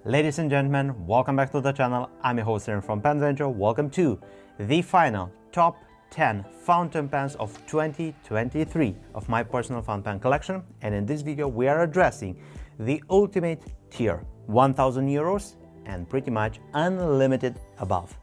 Ladies and gentlemen, welcome back to the channel. I'm your host Aaron from Penventure. Welcome to the final top 10 fountain pens of 2023 of my personal fountain pen collection. And in this video, we are addressing the ultimate tier, 1,000 euros and pretty much unlimited above.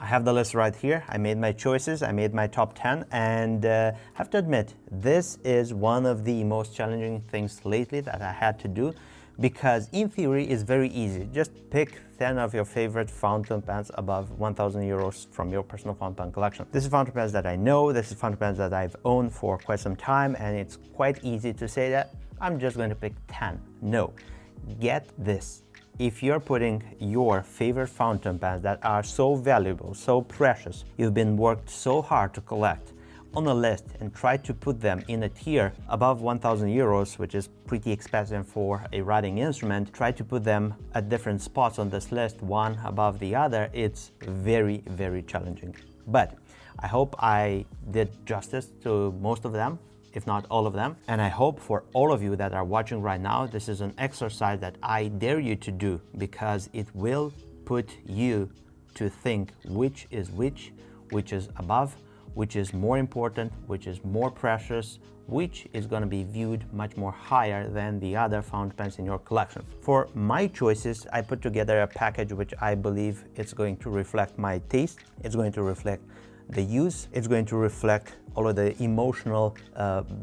I have the list right here. I made my choices, I made my top 10, and have to admit, this is one of the most challenging things lately that I had to do, because in theory it's very easy. Just pick 10 of your favorite fountain pens above 1,000 euros from your personal fountain pen collection. This is fountain pens that I know, this is fountain pens that I've owned for quite some time, and it's quite easy to say that I'm just going to pick 10. No, get this. If you're putting your favorite fountain pens that are so valuable, so precious, you've been worked so hard to collect on a list and try to put them in a tier above 1,000 euros, which is pretty expensive for a writing instrument, try to put them at different spots on this list, one above the other, it's very, very challenging. But I hope I did justice to most of them, if not all of them. And I hope for all of you that are watching right now, this is an exercise that I dare you to do, because it will put you to think which is which is above, which is more important, which is more precious, which is going to be viewed much more higher than the other fountain pens in your collection. For my choices, I put together a package which I believe it's going to reflect my taste, it's going to reflect the use, it's going to reflect all of the emotional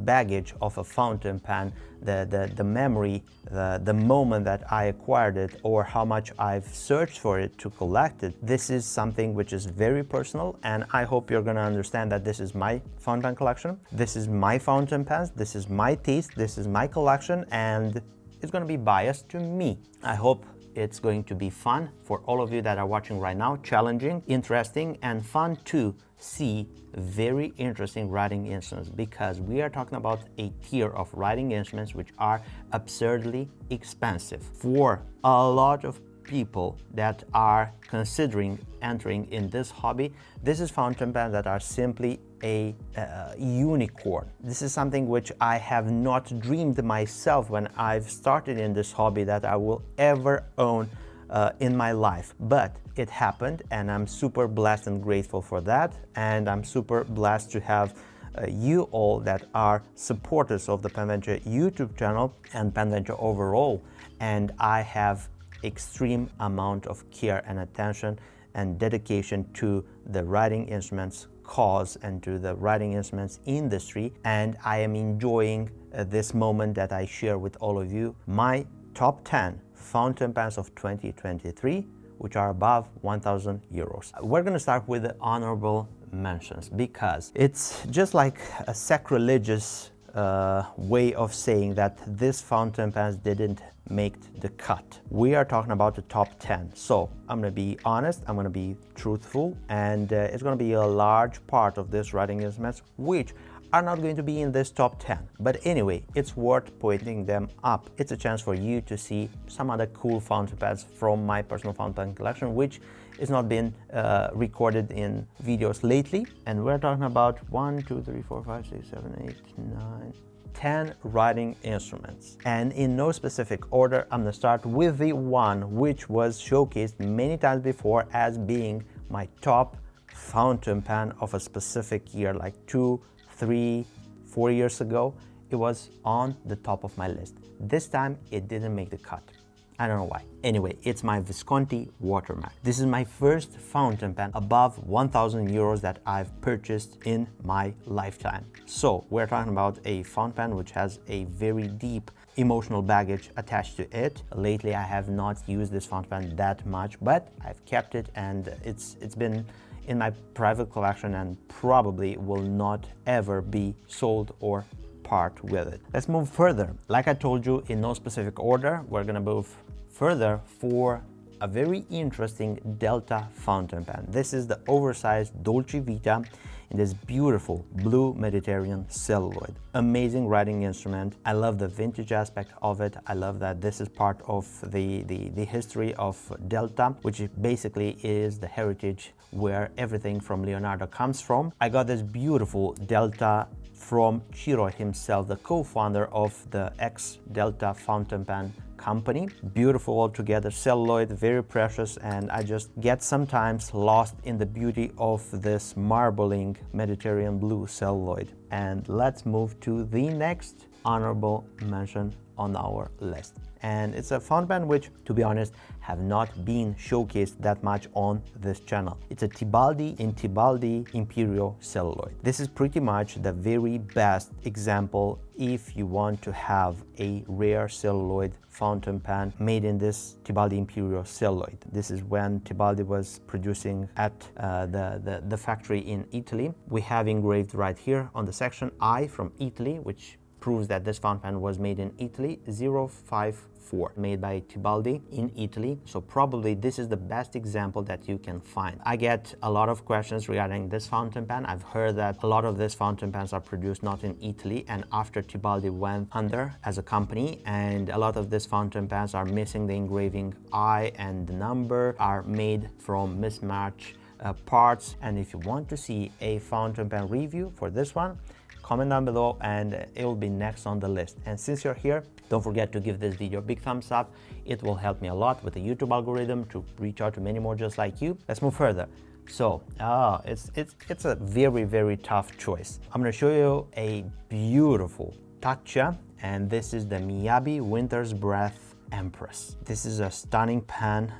baggage of a fountain pen, the memory, the moment that I acquired it, or how much I've searched for it to collect it. This is something which is very personal, and I hope you're going to understand that this is my fountain pen collection, this is my fountain pens, this is my taste, this is my collection, and it's going to be biased to me. I hope it's going to be fun for all of you that are watching right now, challenging, interesting, and fun to see very interesting writing instruments, because we are talking about a tier of writing instruments which are absurdly expensive. For a lot of people that are considering entering in this hobby, this is fountain pens that are simply a unicorn. This is something which I have not dreamed myself when I've started in this hobby that I will ever own in my life, but it happened, and I'm super blessed and grateful for that. And I'm super blessed to have you all that are supporters of the Penventure YouTube channel and Penventure overall. And I have extreme amount of care and attention and dedication to the writing instruments cause and to the writing instruments industry, and I am enjoying this moment that I share with all of you, my top 10 fountain pens of 2023 which are above 1,000 euros. We're going to start with the honorable mentions, because it's just like a sacrilegious way of saying that this fountain pens didn't make the cut. We are talking about the top 10. So I'm going to be honest, I'm going to be truthful, and it's going to be a large part of this writing instruments which are not going to be in this top 10. But anyway, it's worth pointing them up. It's a chance for you to see some other cool fountain pens from my personal fountain pen collection, which is not been recorded in videos lately. And we're talking about 1, 2, 3, 4, 5, 6, 7, 8, 9, 10 writing instruments. And in no specific order, I'm gonna start with the one which was showcased many times before as being my top fountain pen of a specific year, like 2, 3, 4 years ago. It was on the top of my list. This time it didn't make the cut. I don't know why. Anyway, it's my Visconti Watermark. This is my first fountain pen above 1,000 euros that I've purchased in my lifetime. So we're talking about a fountain pen which has a very deep emotional baggage attached to it. Lately I have not used this fountain pen that much, but I've kept it, and it's been in my private collection and probably will not ever be sold or part with it. Let's move further. Like I told you, in no specific order, we're gonna move further for a very interesting Delta fountain pen. This is the oversized Dolce Vita in this beautiful blue Mediterranean celluloid. Amazing writing instrument. I love the vintage aspect of it. I love that this is part of the history of Delta, which basically is the heritage where everything from Leonardo comes from. I got this beautiful Delta from Ciro himself, the co-founder of the ex-Delta fountain pen company. Beautiful altogether, celluloid, very precious, and I just get sometimes lost in the beauty of this marbling Mediterranean blue celluloid. And let's move to the next honorable mention on our list. And it's a fountain pen which, to be honest, have not been showcased that much on this channel. It's a Tibaldi in Tibaldi Imperial celluloid. This is pretty much the very best example if you want to have a rare celluloid fountain pen made in this Tibaldi Imperial celluloid. This is when Tibaldi was producing at the factory in Italy. We have engraved right here on the section I from Italy, which proves that this fountain pen was made in Italy, 054, made by Tibaldi in Italy. So probably this is the best example that you can find. I get a lot of questions regarding this fountain pen. I've heard that a lot of these fountain pens are produced not in Italy and after Tibaldi went under as a company, and a lot of these fountain pens are missing the engraving I and the number, are made from mismatched parts. And if you want to see a fountain pen review for this one, comment down below and it will be next on the list. And since you're here, don't forget to give this video a big thumbs up. It will help me a lot with the YouTube algorithm to reach out to many more just like you. Let's move further. So it's a very tough choice. I'm going to show you a beautiful Taccia, and this is the Miyabi Winter's Breath Empress. This is a stunning pen.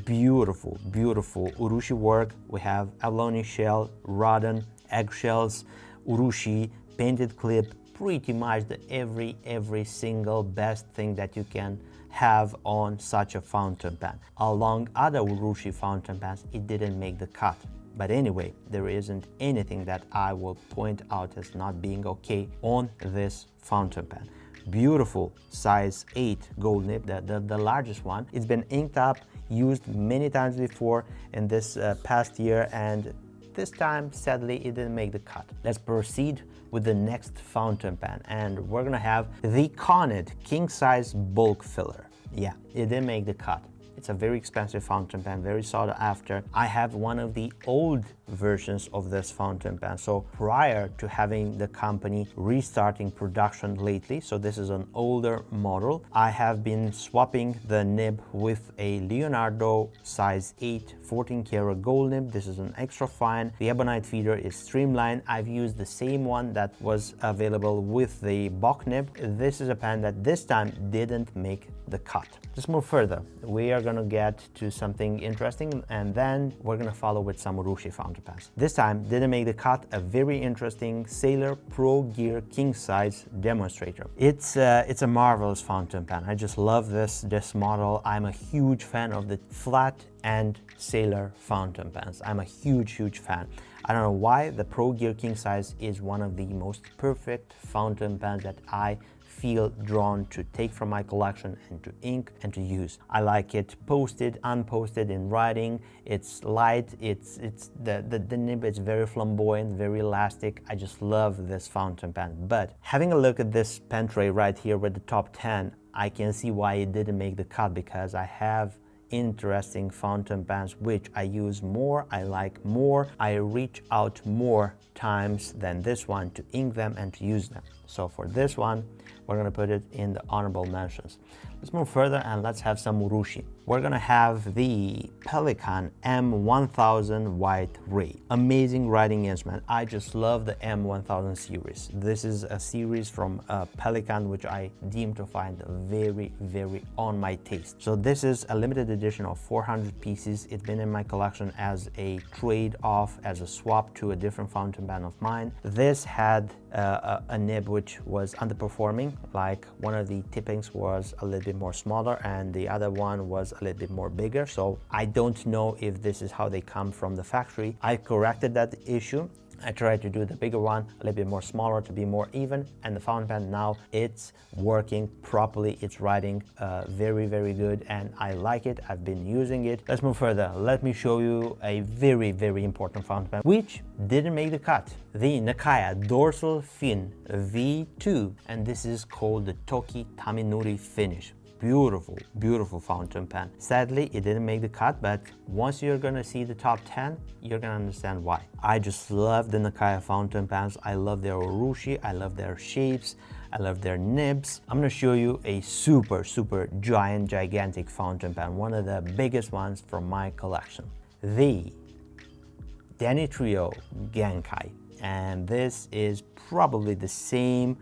Beautiful urushi work. We have abalone shell, rodden, eggshells, urushi, painted clip, pretty much every single best thing that you can have on such a fountain pen. Along other urushi fountain pens, it didn't make the cut. But anyway, there isn't anything that I will point out as not being okay on this fountain pen. Beautiful size 8 gold nib, the largest one. It's been inked up, used many times before in this past year, and this time, sadly, it didn't make the cut. Let's proceed with the next fountain pen, and we're gonna have the Conid king size bulk filler. Yeah, it didn't make the cut. It's a very expensive fountain pen, very sought after. I have one of the old versions of this fountain pen. So prior to having the company restarting production lately, so this is an older model, I have been swapping the nib with a Leonardo size 8 14 karat gold nib. This is an extra fine. The ebonite feeder is streamlined. I've used the same one that was available with the Bock nib. This is a pen that this time didn't make the cut. Let's move further. We are gonna get to something interesting, and then we're gonna follow with some urushi fountain pens. This time didn't make the cut, a very interesting Sailor Pro Gear king size demonstrator. It's a marvelous fountain pen. I just love this model. I'm a huge fan of the flat and Sailor fountain pens. I'm a huge fan. I don't know why the Pro Gear king size is one of the most perfect fountain pens that I feel drawn to take from my collection and to ink and to use. I like it posted, unposted, in writing. It's light, the nib is very flamboyant, very elastic. I just love this fountain pen. But having a look at this pen tray right here with the top 10, I can see why it didn't make the cut, because I have interesting fountain pens which I use more, I like more, I reach out more times than this one to ink them and to use them. So for this one, we're gonna put it in the honorable mentions. Let's move further and let's have some urushi. We're gonna have the Pelikan M1000 White Ray. Amazing writing instrument. I just love the M1000 series. This is a series from Pelikan which I deem to find very on my taste. So this is a limited edition of 400 pieces. It's been in my collection as a trade-off, as a swap to a different fountain pen of mine. This had a nib which was underperforming, like one of the tippings was a little bit more smaller and the other one was a little bit more bigger. So I don't know if this is how they come from the factory. I corrected that issue. I tried to do the bigger one, a little bit more smaller to be more even, and the fountain pen now it's working properly. It's writing very, very good, and I like it. I've been using it. Let's move further. Let me show you a very, very important fountain pen which didn't make the cut. The Nakaya Dorsal Fin V2, and this is called the Toki Taminuri finish. Beautiful, beautiful fountain pen. Sadly, it didn't make the cut, but once you're gonna see the top 10, you're gonna understand why. I just love the Nakaya fountain pens. I love their urushi, I love their shapes, I love their nibs. I'm gonna show you a super, super gigantic fountain pen, one of the biggest ones from my collection. The Danny Trio Genkai. And this is probably the same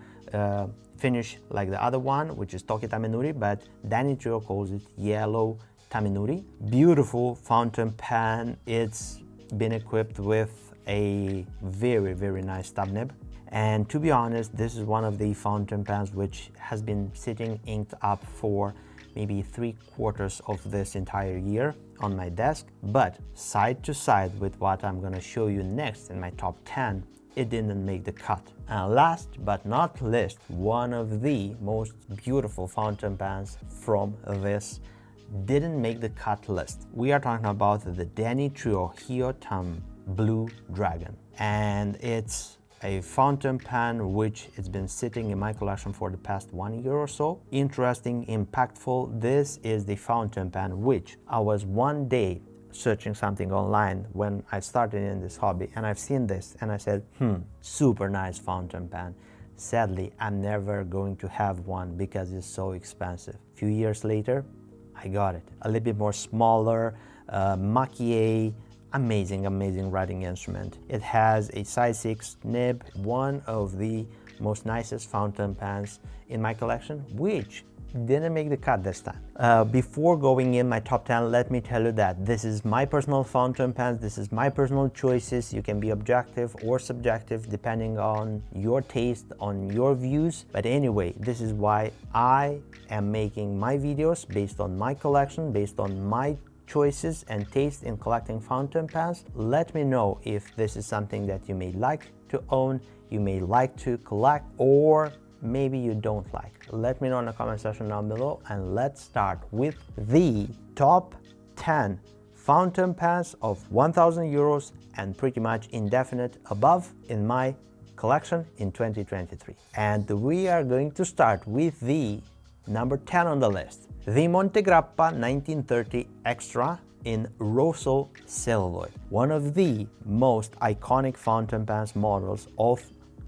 finish like the other one, which is Toki Taminuri, but Danny Trio calls it Yellow Taminuri. Beautiful fountain pen. It's been equipped with a very, very nice stub nib. And to be honest, this is one of the fountain pens which has been sitting inked up for maybe 3/4 of this entire year on my desk. But side to side with what I'm gonna show you next in my top 10, it didn't make the cut. And last but not least, one of the most beautiful fountain pens from this didn't make the cut list. We are talking about the Danny Trio Hyotam Blue Dragon. And it's a fountain pen which has been sitting in my collection for the past 1 year or so. Interesting, impactful. This is the fountain pen which I was one day searching something online when I started in this hobby, and I've seen this and I said, super nice fountain pen. Sadly, I'm never going to have one because it's so expensive. A few years later, I got it. A little bit more smaller, Makie, amazing writing instrument. It has a size 6 nib, one of the most nicest fountain pens in my collection, which didn't make the cut this time. Before going in my top 10, let me tell you that this is my personal fountain pens. This is my personal choices. You can be objective or subjective depending on your taste, on your views. But anyway, this is why I am making my videos based on my collection, based on my choices and taste in collecting fountain pens. Let me know if this is something that you may like to own, you may like to collect, or maybe you don't like. Let me know in the comment section down below, and let's start with the top 10 fountain pens of 1,000 euros and pretty much indefinite above in my collection in 2023. And we are going to start with the number 10 on the list, the Montegrappa 1930 Extra in Rosso Celluloid, one of the most iconic fountain pens models of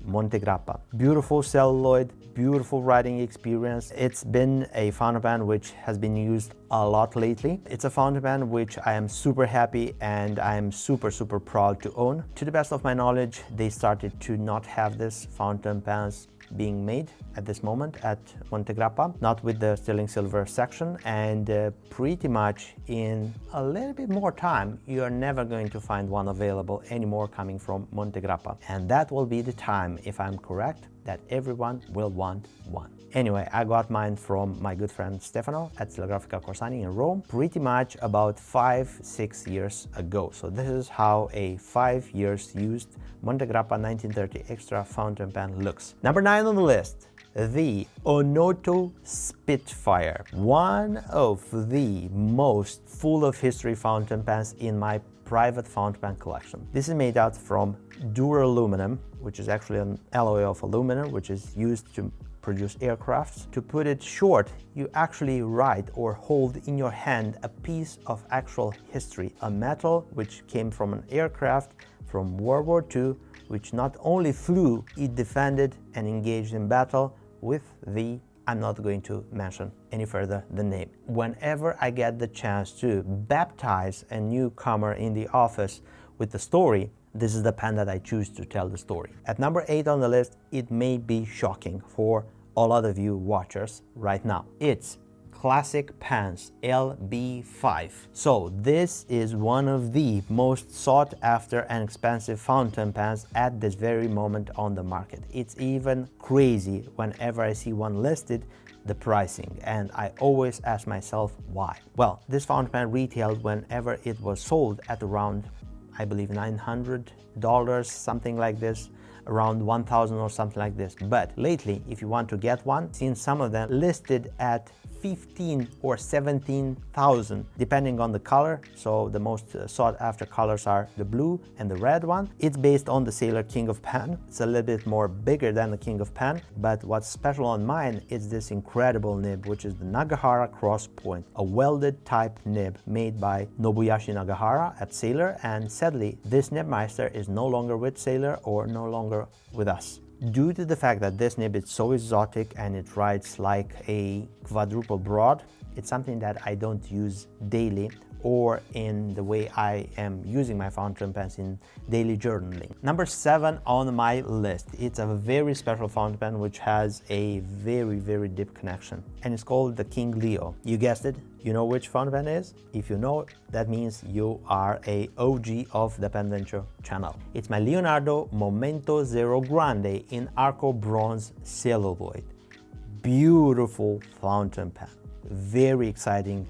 Montegrappa. Beautiful celluloid, beautiful writing experience. It's been a fountain pen which has been used a lot lately. It's a fountain pen which I am super happy and I am super proud to own. To the best of my knowledge, they started to not have this fountain pens being made at this moment at Montegrappa, not with the sterling silver section, and pretty much in a little bit more time you are never going to find one available anymore coming from Montegrappa, and that will be the time, if I'm correct, that everyone will want one. Anyway, I got mine from my good friend Stefano at Stilografica Corsani in Rome pretty much about 5-6 years ago. So this is how a 5 years used Montegrappa 1930 Extra fountain pen looks. Number 9 on the list, the Onoto Spitfire, one of the most full of history fountain pens in my private fountain pen collection. This is made out from duraluminum, which is actually an alloy of aluminum, which is used to produce aircrafts. To put it short, you actually write or hold in your hand a piece of actual history, a metal which came from an aircraft from World War II, which not only flew, it defended and engaged in battle with the, I'm not going to mention any further the name. Whenever I get the chance to baptize a newcomer in the office with the story, this is the pen that I choose to tell the story. At number 8 on the list, it may be shocking for a lot of you watchers right now. It's Classic Pens LB5. So this is one of the most sought after and expensive fountain pens at this very moment on the market. It's even crazy whenever I see one listed, the pricing, and I always ask myself why. Well, this fountain pen retailed whenever it was sold at around I believe $900, something like this, around 1,000 or something like this. But lately, if you want to get one, seen some of them listed at 15 or 17,000 depending on the color. So the most sought after colors are the blue and the red one. It's based on the Sailor King of Pan. It's a little bit more bigger than the King of Pan, but what's special on mine is this incredible nib, which is the Nagahara Cross Point, a welded type nib made by Nobuyashi Nagahara at Sailor, and sadly this nibmeister is no longer with Sailor or no longer with us. Due to the fact that this nib is so exotic and it rides like a quadruple broad, it's something that I don't use daily or in the way I am using my fountain pens in daily journaling. Number 7 on my list, it's a very special fountain pen which has a very deep connection, and it's called the King Leo. You guessed it, you know which fountain pen it is? If you know, that means you are a OG of the Penventure channel. It's my Leonardo Momento Zero Grande in Arco Bronze Celluloid. Beautiful fountain pen, very exciting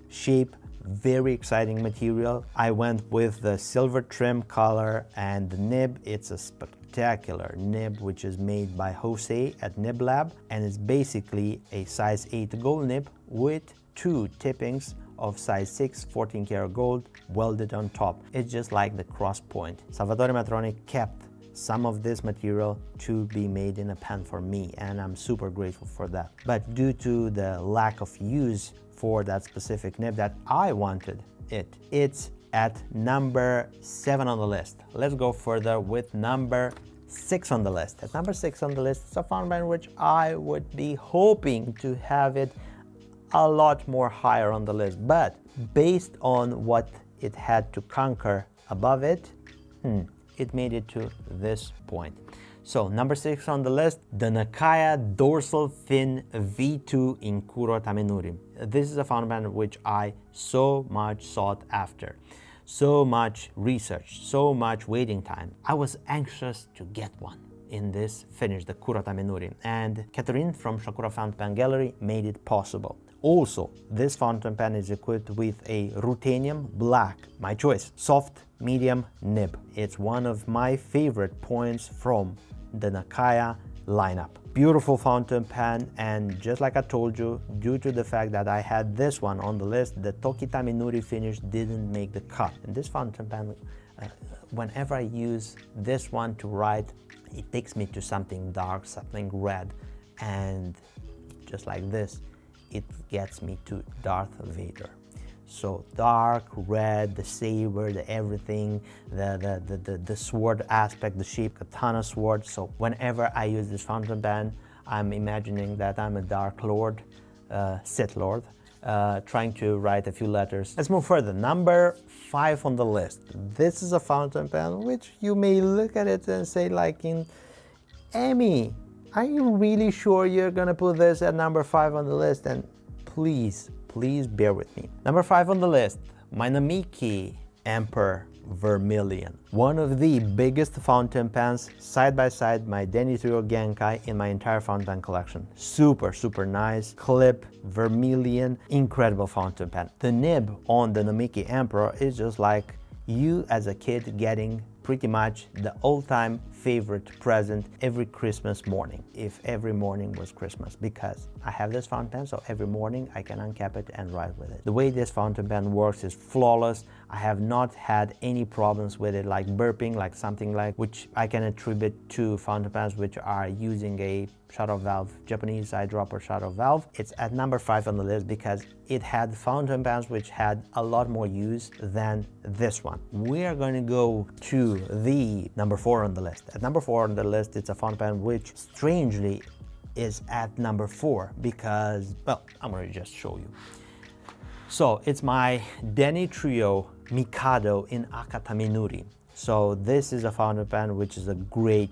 shape, very exciting material. I went with the silver trim color, and the nib, it's a spectacular nib which is made by Jose at Nib Lab, and it's basically a size 8 gold nib with 2 tippings of size 6 14 karat gold welded on top. It's just like the cross point. Salvatore Matrone kept some of this material to be made in a pen for me, and I'm super grateful for that. But due to the lack of use for that specific nib that I wanted it's at number 7 on the list. Let's go further with number 6 on the list. At number 6 on the list, it's a fountain pen which I would be hoping to have it a lot more higher on the list, but based on what it had to conquer above it, it made it to this point. So number 6 on the list, the Nakaya Dorsal Fin V2 in Kuro Tamenuri. This is a fountain pen which I so much sought after. So much research, so much waiting time. I was anxious to get one in this finish, the Kuro Tamenuri, and Catherine from Shakura Fountain Pen Gallery made it possible. Also, this fountain pen is equipped with a ruthenium black, my choice, soft medium nib. It's one of my favorite points from the Nakaya lineup. Beautiful fountain pen, and just like I told you, due to the fact that I had this one on the list, the Toki Tamenuri finish didn't make the cut. And this fountain pen, whenever I use this one to write, it takes me to something dark, something red, and just like this, it gets me to Darth Vader. So dark, red, the saber, the everything, the sword aspect, the shape, katana sword. So whenever I use this fountain pen, I'm imagining that I'm a Dark Lord, Sith Lord, trying to write a few letters. Let's move further. Number 5 on the list. This is a fountain pen which you may look at it and say like, Emmy, are you really sure you're gonna put this at number 5 on the list? And please bear with me. Number 5 on the list, my Namiki Emperor Vermilion. One of the biggest fountain pens, side by side my Denny Trio Genkai in my entire fountain pen collection. Super nice, clip, vermilion, incredible fountain pen. The nib on the Namiki Emperor is just like you as a kid getting pretty much the all-time favorite present every Christmas morning, if every morning was Christmas, because I have this fountain pen, so every morning I can uncap it and write with it. The way this fountain pen works is flawless. I have not had any problems with it, like burping, like something like, which I can attribute to fountain pens which are using a shut-off valve, Japanese eyedropper shut-off valve. It's at number 5 on the list because it had fountain pens which had a lot more use than this one. We are going to go to the number 4 on the list. At number 4 on the list, it's a fountain pen which strangely is at number 4 because, well, I'm going to just show you. So it's my Denny Trio Mikado in Akataminuri. So this is a fountain pen which is a great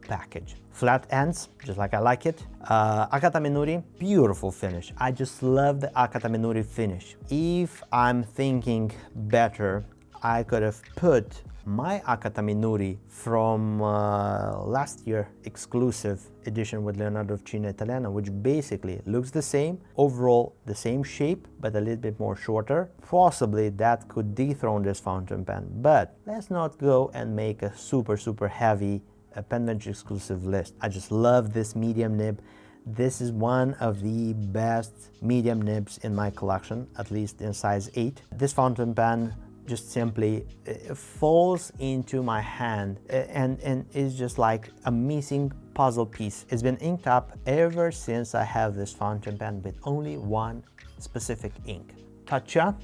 package. Flat ends, just like I like it. Akataminuri, beautiful finish. I just love the Akataminuri finish. If I'm thinking better, I could have put my Akatami Nuri from last year exclusive edition with Leonardo da Vinci Italiana, which basically looks the same, overall the same shape, but a little bit more shorter. Possibly that could dethrone this fountain pen, but let's not go and make a super heavy pen venture exclusive list. I just love this medium nib. This is one of the best medium nibs in my collection, at least in size 8. This fountain pen just simply falls into my hand and is just like a missing puzzle piece. It's been inked up ever since I have this fountain pen with only one specific ink, Tatcha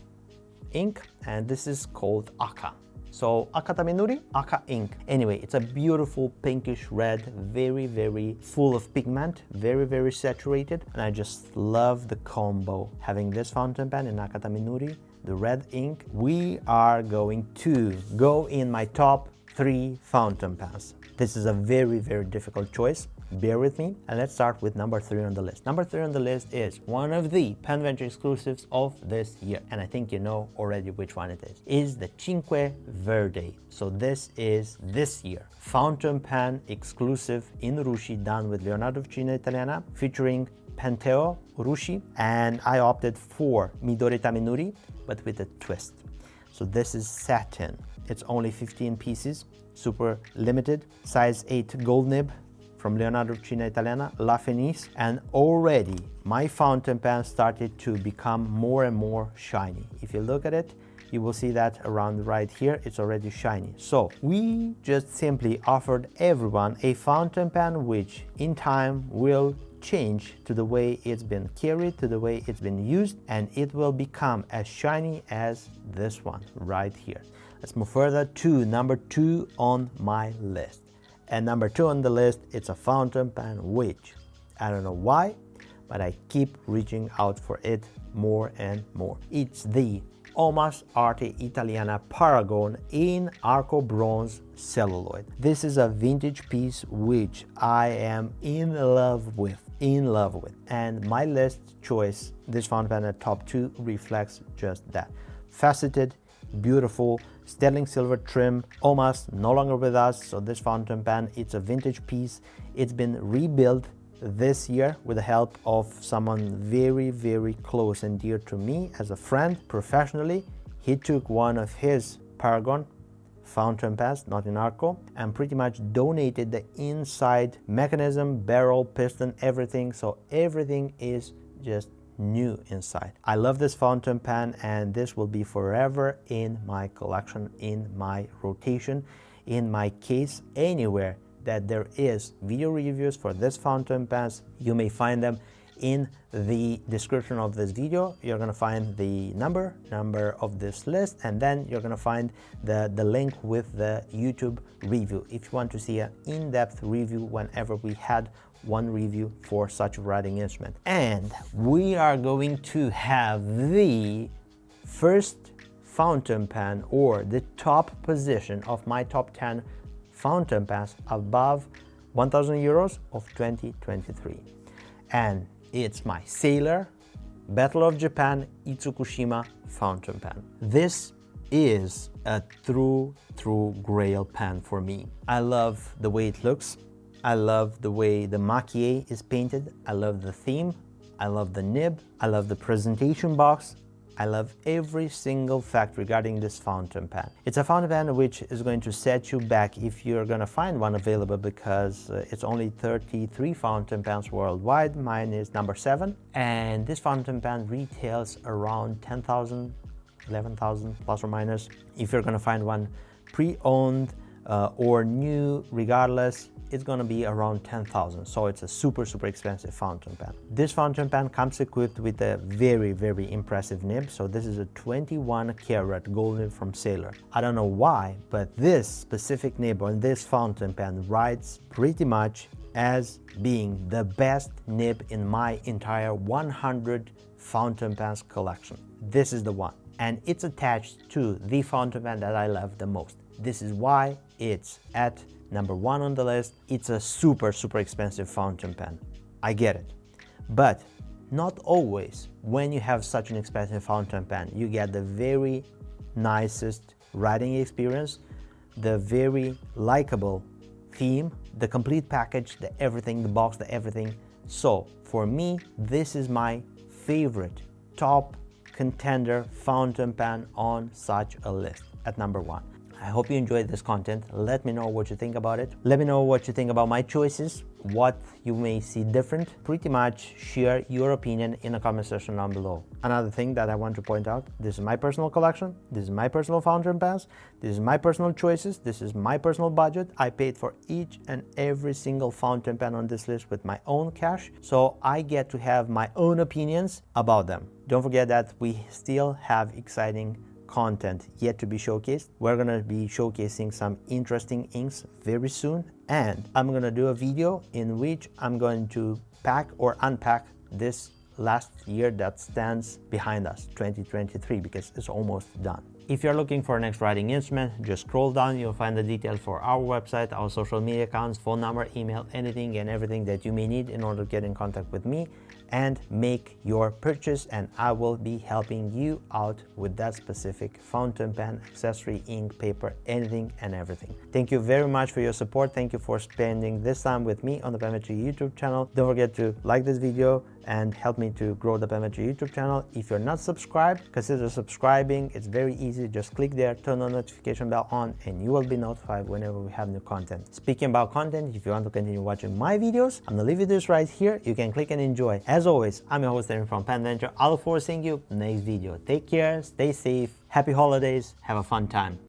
ink, and this is called Aka. So Akatami Nuri, Aka ink. Anyway, it's a beautiful pinkish red, very full of pigment, very saturated, and I just love the combo. Having this fountain pen in Akatami Nuri, the red ink, we are going to go in my top 3 fountain pens. This is a very difficult choice. Bear with me, and let's start with number 3 on the list. Number 3 on the list is one of the pen venture exclusives of this year, and I think you know already which one it is the Cinque Verde. So this is this year fountain pen exclusive in Urushi, done with Leonardo da Vinci Italiana, featuring Penteo Urushi, and I opted for Midori Taminuri, but with a twist. So this is satin. It's only 15 pieces, super limited, size 8 gold nib from Leonardo da Vinci Italiana, La Fenice, and already my fountain pen started to become more and more shiny. If you look at it, you will see that around right here, it's already shiny. So we just simply offered everyone a fountain pen which in time will change to the way it's been carried, to the way it's been used, and it will become as shiny as this one right here. Let's move further to number 2 on my list. And number 2 on the list, it's a fountain pen which, I don't know why, but I keep reaching out for it more and more. It's the Omas Arte Italiana Paragon in Arco Bronze celluloid. This is a vintage piece which I am in love with. And my list choice, this fountain pen at top 2, reflects just that. Faceted, beautiful, sterling silver trim. Omas no longer with us, so this fountain pen, it's a vintage piece. It's been rebuilt this year with the help of someone very close and dear to me as a friend professionally. He took one of his Paragon fountain pens, not in Arco, and pretty much donated the inside mechanism, barrel, piston, everything, so everything is just new inside. I love this fountain pen, and this will be forever in my collection, in my rotation, in my case. Anywhere that there is video reviews for this fountain pens, you may find them in the description of this video. You're going to find the number of this list, and then you're going to find the link with the YouTube review if you want to see an in-depth review whenever we had one review for such a writing instrument. And we are going to have the first fountain pen, or the top position of my top 10 fountain pens above 1,000 euros of 2023. And it's my Sailor Battle of Japan Itsukushima fountain pen. This is a true grail pen for me. I love the way it looks. I love the way the makie is painted. I love the theme. I love the nib. I love the presentation box. I love every single fact regarding this fountain pen. It's a fountain pen which is going to set you back if you're going to find one available, because it's only 33 fountain pens worldwide. Mine is number 7, and this fountain pen retails around 10,000, 11,000 plus or minus. If you're going to find one pre-owned or new, regardless, it's going to be around 10,000. So it's a super expensive fountain pen. This fountain pen comes equipped with a very impressive nib. So this is a 21 karat gold nib from Sailor. I don't know why, but this specific nib on this fountain pen writes pretty much as being the best nib in my entire 100 fountain pens collection. This is the one, and it's attached to the fountain pen that I love the most. This is why it's at number 1 on the list. It's a super expensive fountain pen. I get it. But not always when you have such an expensive fountain pen, you get the very nicest writing experience, the very likable theme, the complete package, the everything, the box, the everything. So for me, this is my favorite top contender fountain pen on such a list at number 1. I hope you enjoyed this content. Let me know what you think about it. Let me know what you think about my choices, what you may see different. Pretty much share your opinion in the comment section down below. Another thing that I want to point out, this is my personal collection, this is my personal fountain pens, this is my personal choices, this is my personal budget. I paid for each and every single fountain pen on this list with my own cash, so I get to have my own opinions about them. Don't forget that we still have exciting content yet to be showcased. We're gonna be showcasing some interesting inks very soon, and I'm gonna do a video in which I'm going to pack or unpack this last year that stands behind us, 2023, because it's almost done. If you're looking for a next writing instrument, just scroll down, you'll find the details for our website, our social media accounts, phone number, email, anything and everything that you may need in order to get in contact with me and make your purchase, and I will be helping you out with that specific fountain pen, accessory, ink, paper, anything and everything. Thank you very much for your support. Thank you for spending this time with me on the Penmetry YouTube channel. Don't forget to like this video and help me to grow the Penmetry YouTube channel. If you're not subscribed, consider subscribing. It's very easy. Just click there, turn on notification bell on, and you will be notified whenever we have new content. Speaking about content, if you want to continue watching my videos, I'm gonna leave you this right here. You can click and enjoy. As always, I'm your host, Aaron from Pen Venture. I look forward to seeing you next video. Take care, stay safe, happy holidays, have a fun time.